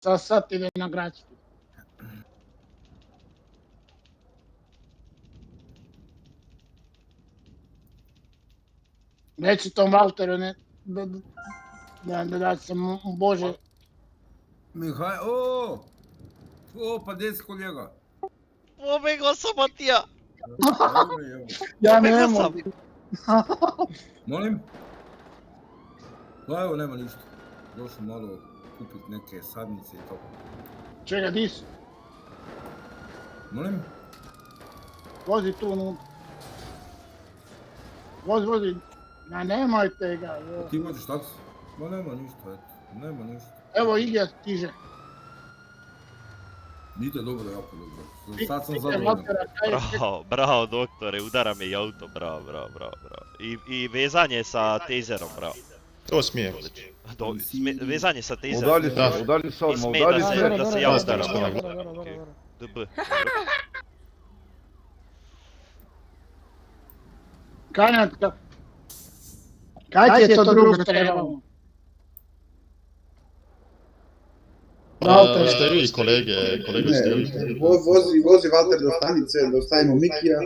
Sad ide na gračku. Reci tom Valteru, ne, da se Bože... Mihaj, pa gdje si kolega? Pobegao sam od tija! Evo me, evo. Ja Pobegao ne sam! mogu. Molim? Pa evo, nema ništa. Došao malo kupit neke sadnice i to. Čega, di si? Molim? Vozi tu unutra. Vozi. Ma nemojte ga, jo. Ti voziš taksi? Ma nema ništa, eto. Nema ništa. Evo Ilija stiže. Ide dobro, jako dobro. Sad sam Ide zadovoljan. Valtera, kaj je Bravo doktore, udara me i auto, bravo. I vezanje sa taserom, bravo. To smije. Vezanje sa taserom. Udalji se I odmah, smije udalji se. da se ja udaram. Dobro. DB. Kanjatka. Kaj ti je to drugo trebalo? Valter, ste vi kolege ste vi. Vozi Valter do stanice, da ostavimo Mikija.